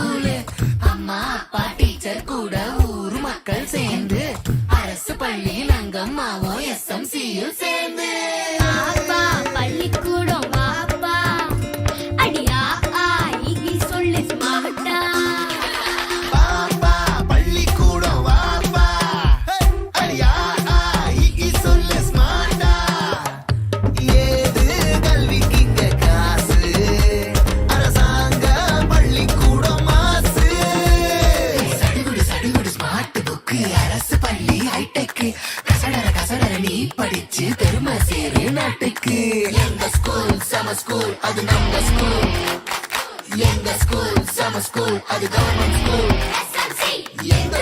School. அம்மா அப்பா teacher கூட ஊர் மக்கள் சேர்ந்து அரசு பள்ளியில் அங்கம்மாவும் SMCயும் சேர்ந்து அப்பா பள்ளிக்கூடம் வாப்பா அடியா ஆகி சொல்லு ஸ்மார்ட்டா பாப்பா பள்ளிக்கூடம் வாப்பா அடியா ஆகி சொல்லு ஸ்மார்ட்டா ஏது கல்விக்கு இங்க காசு அரசாங்க பள்ளிக்கூடம் மாசு சடுகுடு சடுகுடு ஸ்மார்ட் புக்கு அரசு பள்ளி ஹைடெக் கசடர நீ படிச்சு பெருமை சேரு நாட்டுக்கு. எங்க ஸ்கூல் சம ஸ்கூல் அது நம்ம ஸ்கூல். எங்க ஸ்கூல் சம ஸ்கூல் அது கவர்மெண்ட் ஸ்கூல். SMC எங்க